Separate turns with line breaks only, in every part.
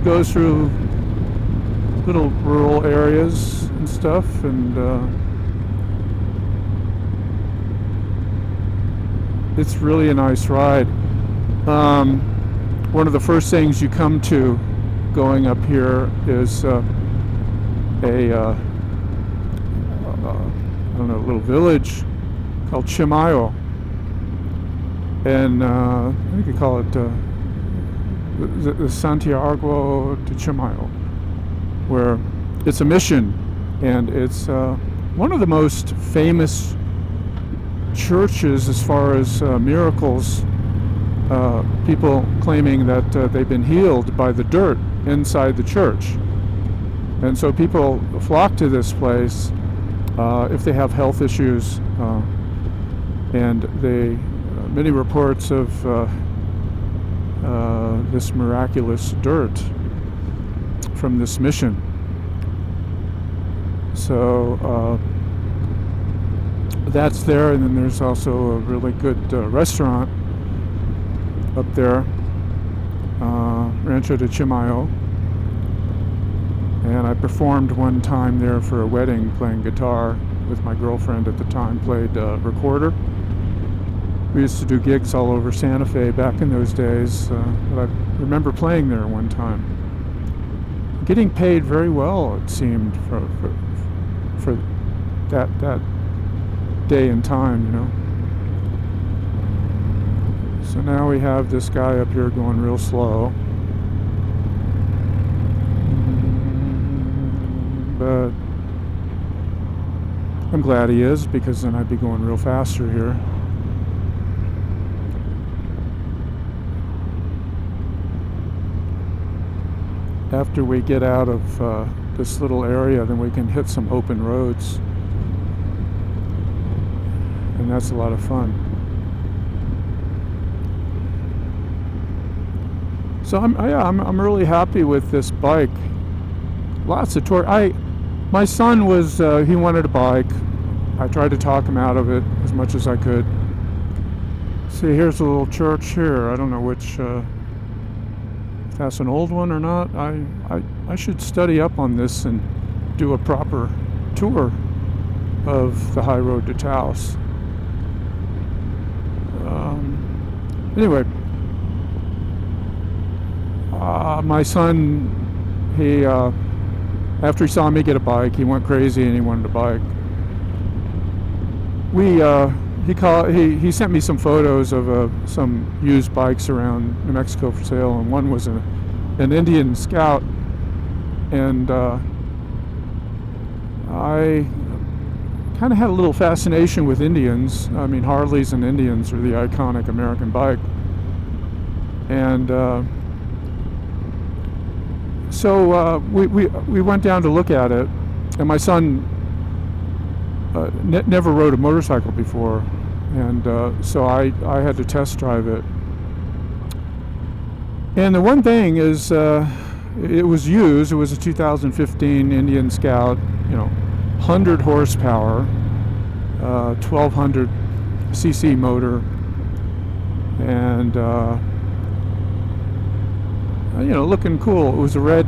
goes through little rural areas and stuff, and it's really a nice ride. One of the first things you come to going up here is a little village called Chimayo, and I think you call it the Santiago de Chimayo, where it's a mission, and it's one of the most famous churches as far as miracles. People claiming that they've been healed by the dirt inside the church, and so people flock to this place if they have health issues, and they many reports of this miraculous dirt from this mission. So that's there, and then there's also a really good restaurant up there, Rancho de Chimayo, and I performed one time there for a wedding playing guitar with my girlfriend at the time, played recorder. We used to do gigs all over Santa Fe back in those days, but I remember playing there one time. Getting paid very well, it seemed, for that day and time, you know. So now we have this guy up here going real slow. But I'm glad he is, because then I'd be going real faster here. After we get out of this little area, then we can hit some open roads, and that's a lot of fun. So I'm really happy with this bike. Lots of torque. My son was he wanted a bike. I tried to talk him out of it as much as I could. See, here's a little church here. I don't know which. If that's an old one or not. I should study up on this and do a proper tour of the high road to Taos. Anyway, my son, he after he saw me get a bike, he went crazy and he wanted a bike. He sent me some photos of some used bikes around New Mexico for sale, and one was an Indian Scout, and I kind of had a little fascination with Indians. I mean, Harleys and Indians are the iconic American bike, and so we went down to look at it, and my son never rode a motorcycle before, and so I had to test drive it. And the one thing is, it was used. It was a 2015 Indian Scout, 100 horsepower, 1200 cc motor, and looking cool. It was a red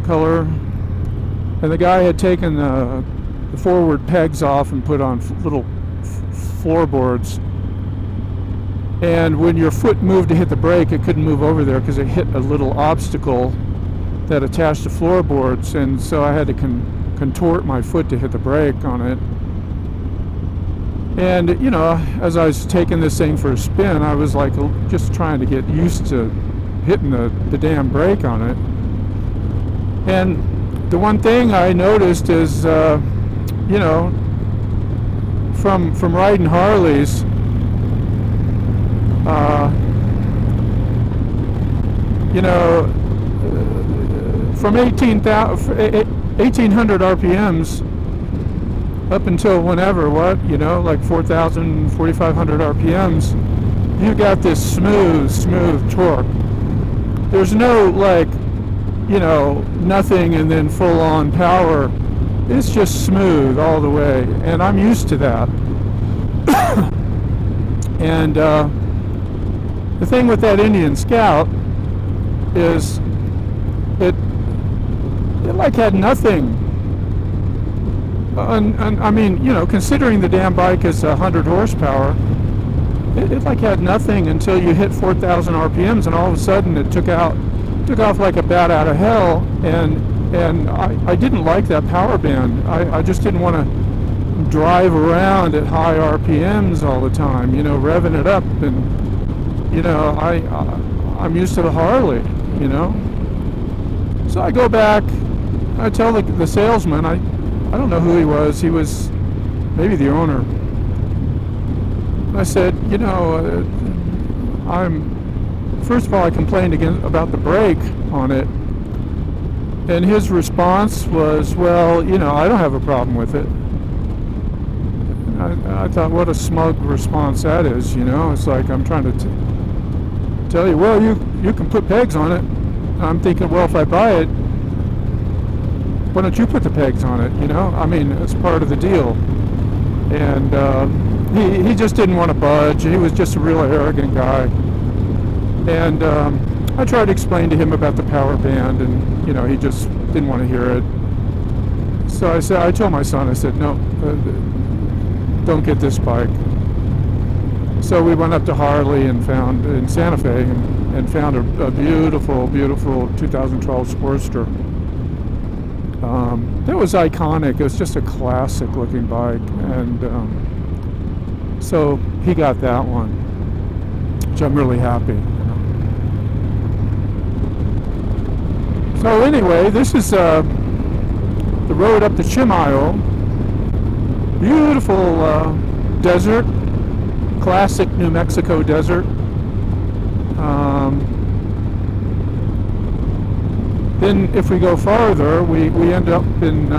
color, and the guy had taken the forward pegs off and put on little floorboards, and when your foot moved to hit the brake, it couldn't move over there because it hit a little obstacle that attached to floorboards, and so I had to contort my foot to hit the brake on it. And as I was taking this thing for a spin, I was like just trying to get used to hitting the damn brake on it. And the one thing I noticed is from riding Harleys, from 1800 RPMs up until whenever, like 4,000, 4,500 RPMs, you got this smooth torque. There's no nothing and then full-on power. It's just smooth all the way, and I'm used to that. And the thing with that Indian Scout is it like had nothing. And I mean, you know, considering the damn bike is 100 horsepower, it like had nothing until you hit 4,000 RPMs, and all of a sudden it took off like a bat out of hell. And I didn't like that power band. I just didn't want to drive around at high RPMs all the time, you know, revving it up. And you know, I'm used to the Harley, you know. So I go back, I tell the salesman, I don't know who he was maybe the owner. I said, you know, first of all, I complained again about the brake on it, and his response was, well, you know, I don't have a problem with it. I thought, what a smug response that is, you know. It's like I'm trying to tell you, well, you can put pegs on it. I'm thinking, well, if I buy it, why don't you put the pegs on it, you know? I mean, it's part of the deal. And he just didn't want to budge. He was just a real arrogant guy. And I tried to explain to him about the power band, and, you know, he just didn't want to hear it. So I told my son, I said, no, don't get this bike. So we went up to Harley and found, in Santa Fe, and found a beautiful, beautiful 2012 Sportster. That was iconic. It was just a classic looking bike, and so he got that one, which I'm really happy, you know. So anyway, this is the road up to Chimayo. Beautiful desert, classic New Mexico desert. Then if we go farther, we end up in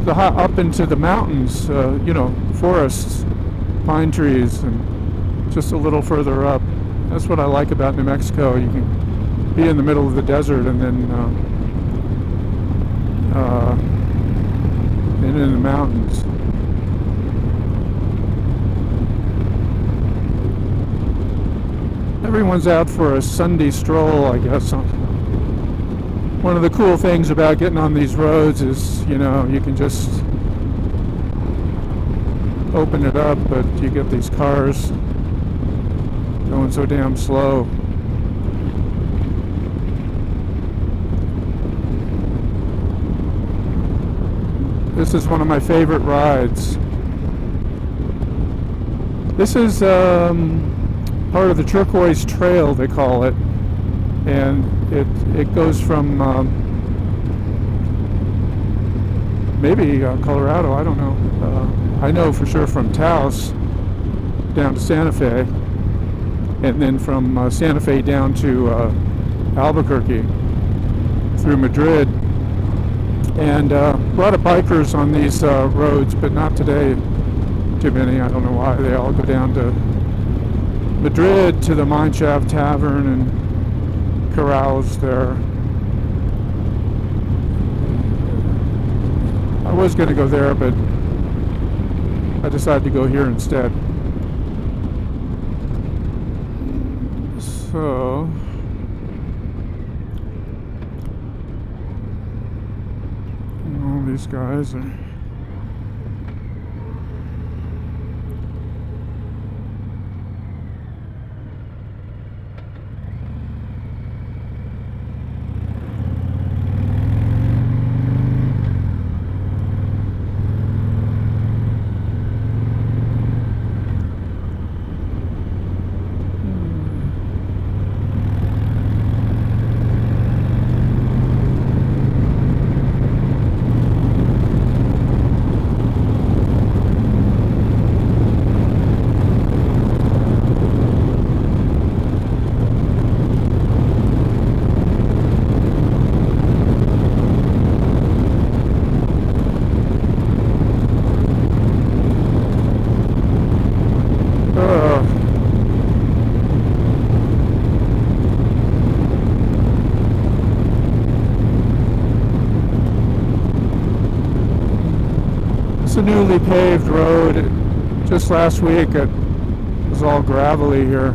up into the mountains, you know, forests, pine trees, and just a little further up. That's what I like about New Mexico. You can be in the middle of the desert and then in the mountains. Everyone's out for a Sunday stroll, I guess. One of the cool things about getting on these roads is, you know, you can just open it up, but you get these cars going so damn slow. This is one of my favorite rides. This is part of the Turquoise Trail, they call it, and it goes from maybe Colorado, I don't know. I know for sure from Taos down to Santa Fe, and then from Santa Fe down to Albuquerque through Madrid. And a lot of bikers on these roads, but not today. Too many. I don't know why. They all go down to Madrid to the Mineshaft Tavern and carouse there. I was going to go there, but I decided to go here instead. So all these guys are it's a newly paved road. Just last week it was all gravelly here.